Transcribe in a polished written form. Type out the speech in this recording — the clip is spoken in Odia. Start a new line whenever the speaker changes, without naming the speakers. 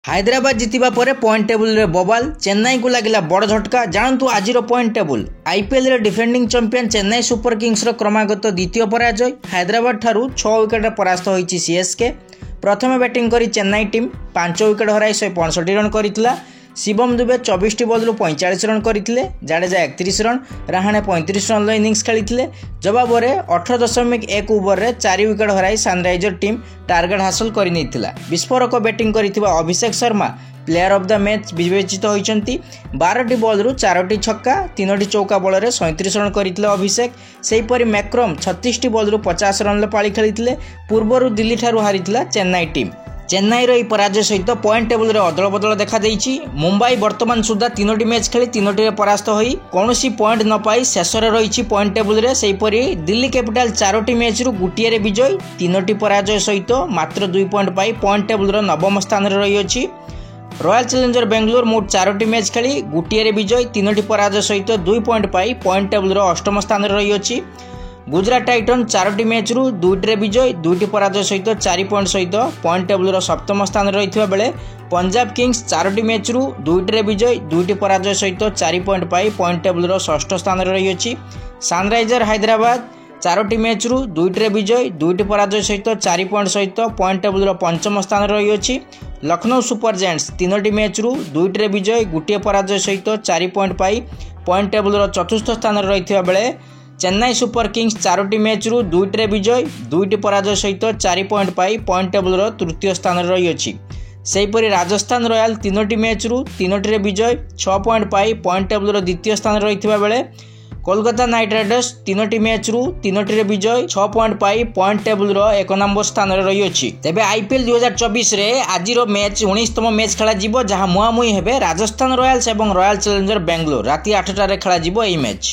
ହାଇଦ୍ରାବାଦ ଜିତିବା ପରେ ପଏଣ୍ଟ ଟେବୁଲରେ ବବାଲ, ଚେନ୍ନାଇକୁ ଲାଗିଲା ବଡ଼ ଝଟକା। ଜାଣନ୍ତୁ ଆଜିର ପଏଣ୍ଟ ଟେବୁଲ। ଆଇପିଏଲରେ ଡିଫେଣ୍ଡିଂ ଚମ୍ପିୟନ ଚେନ୍ନାଇ ସୁପର କିଙ୍ଗସର କ୍ରମାଗତ ଦ୍ୱିତୀୟ ପରାଜୟ। ହାଇଦ୍ରାବାଦ ଠାରୁ 6 ୱିକେଟରେ ପରାସ୍ତ ହୋଇଛି ସିଏସ୍କେ। ପ୍ରଥମେ ବ୍ୟାଟିଂ କରି ଚେନ୍ନାଇ ଟିମ୍ 5 ୱିକେଟ ହରାଇ 165 ରନ୍ କରିଥିଲା। ଶିବମ ଦୁବେ 24 ବଲ୍ରୁ 45 ରନ୍ କରିଥିଲେ। ଜାଡେଜା 31 ରନ୍, ରାହାଣେ 35 ରନ୍ର ଇନିଂସ ଖେଳିଥିଲେ। ଜବାବରେ 18.1 ଓଭରରେ 4 ୱିକେଟ ହରାଇ ସନରାଇଜର ଟିମ୍ ଟାର୍ଗେଟ୍ ହାସଲ କରିନେଇଥିଲା। ବିସ୍ଫୋରକ ବ୍ୟାଟିଂ କରିଥିବା Abhishek Sharma player of the match ବିବେଚିତ ହୋଇଛନ୍ତି। 12ଟି ବଲ୍ରୁ 4ଟି ଛକା, 3ଟି ଚୌକା ବଳରେ 37 ରନ୍ କରିଥିଲେ ଅଭିଷେକ। ସେହିପରି ମ୍ୟାକ୍ରମ୍ 36ଟି ବଲ୍ରୁ 50 ରନ୍ର ପାଳି ଖେଳିଥିଲେ। ପୂର୍ବରୁ ଦିଲ୍ଲୀଠାରୁ ହାରିଥିଲା ଚେନ୍ନାଇ ଟିମ୍। ଚେନ୍ନାଇର ଏହି ପରାଜୟ ସହିତ ପଏଣ୍ଟ ଟେବୁଲରେ ଅଦଳବଦଳ ଦେଖାଦେଇଛି। ମୁମ୍ବାଇ ବର୍ତ୍ତମାନ ସୁଦ୍ଧା 3ଟି ମ୍ୟାଚ୍ ଖେଳି 3ଟିରେ ପରାସ୍ତ ହୋଇ କୌଣସି ପଏଣ୍ଟ ନ ପାଇ ଶେଷରେ ରହିଛି ପଏଣ୍ଟ ଟେବୁଲରେ। ସେହିପରି ଦିଲ୍ଲୀ କ୍ୟାପିଟାଲ 4ଟି ମ୍ୟାଚ୍ରୁ ଗୋଟିଏରେ ବିଜୟୀ, 3ଟି ପରାଜୟ ସହିତ ମାତ୍ର 2 ପଏଣ୍ଟ ପାଇ ପଏଣ୍ଟ ଟେବୁଲର ନବମ ସ୍ଥାନରେ ରହିଅଛି। ରୟାଲ ଚ୍ୟାଲେଞ୍ଜର ବେଙ୍ଗଲୋର ମୋଟ 4ଟି ମ୍ୟାଚ୍ ଖେଳି ଗୋଟିଏରେ ବିଜୟୀ, 3ଟି ପରାଜୟ ସହିତ 2 ପଏଣ୍ଟ ପାଇ ପଏଣ୍ଟ ଟେବୁଲର ଅଷ୍ଟମ ସ୍ଥାନରେ ରହିଅଛି। ଗୁଜରାଟ ଟାଇଟନ୍ 4ଟି ମ୍ୟାଚ୍ରୁ 2ଟିରେ ବିଜୟୀ, 2ଟି ପରାଜୟ ସହିତ 4 ପଏଣ୍ଟ ସହିତ ପଏଣ୍ଟ ଟେବୁଲର ସପ୍ତମ ସ୍ଥାନରେ ରହିଥିବା ବେଳେ ପଞ୍ଜାବ କିଙ୍ଗସ୍ 4ଟି ମ୍ୟାଚ୍ରୁ 2ଟିରେ ବିଜୟୀ, 2ଟି ପରାଜୟ ସହିତ 4 ପଏଣ୍ଟ ପାଇ ପଏଣ୍ଟ ଟେବୁଲର ଷଷ୍ଠ ସ୍ଥାନରେ ରହିଅଛି। ସନରାଇଜର ହାଇଦ୍ରାବାଦ 4ଟି ମ୍ୟାଚ୍ରୁ 2ଟିରେ ବିଜୟୀ, 2ଟି ପରାଜୟ ସହିତ 4 ପଏଣ୍ଟ ସହିତ ପଏଣ୍ଟ ଟେବୁଲର ପଞ୍ଚମ ସ୍ଥାନରେ ରହିଅଛି। ଲକ୍ଷ୍ନୌ ସୁପର ଜାଏଣ୍ଟସ୍ 3ଟି ମ୍ୟାଚ୍ରୁ 2ଟିରେ ବିଜୟୀ, 1ଟିଏ ପରାଜୟ ସହିତ 4 ପଏଣ୍ଟ ପାଇ ପଏଣ୍ଟ ଟେବୁଲର ଚତୁର୍ଥ ସ୍ଥାନରେ ରହିଥିବା ବେଳେ ଚେନ୍ନାଇ ସୁପର କିଙ୍ଗସ୍ 4ଟି ମ୍ୟାଚ୍ରୁ 2ଟିରେ ବିଜୟୀ, 2ଟି ପରାଜୟ ସହିତ 4 ପଏଣ୍ଟ ପାଇ ପଏଣ୍ଟ ଟେବୁଲର ତୃତୀୟ ସ୍ଥାନରେ ରହିଅଛି। ସେହିପରି ରାଜସ୍ଥାନ ରୟାଲ 3ଟି ମ୍ୟାଚ୍ରୁ 3ଟିରେ ବିଜୟୀ, 6 ପଏଣ୍ଟ ପାଇ ପଏଣ୍ଟ ଟେବୁଲର ଦ୍ୱିତୀୟ ସ୍ଥାନରେ ରହିଥିବା ବେଳେ କୋଲକାତା ନାଇଟ୍ ରାଇଡର୍ସ 3ଟି ମ୍ୟାଚ୍ରୁ 3ଟିରେ ବିଜୟୀ, 6 ପଏଣ୍ଟ ପାଇ ପଏଣ୍ଟ ଟେବୁଲର 1 ନମ୍ବର ସ୍ଥାନରେ ରହିଅଛି। ତେବେ ଆଇପିଏଲ୍ 2024ରେ ଆଜିର ମ୍ୟାଚ୍ 19ତମ ମ୍ୟାଚ୍ ଖେଳାଯିବ, ଯାହା ମୁହାଁମୁହିଁ ହେବେ ରାଜସ୍ଥାନ ରୟାଲ୍ସ ଏବଂ ରୟାଲ ଚ୍ୟାଲେଞ୍ଜର ବେଙ୍ଗଲୋର। ରାତି 8ଟାରେ ଖେଳାଯିବ ଏହି ମ୍ୟାଚ୍।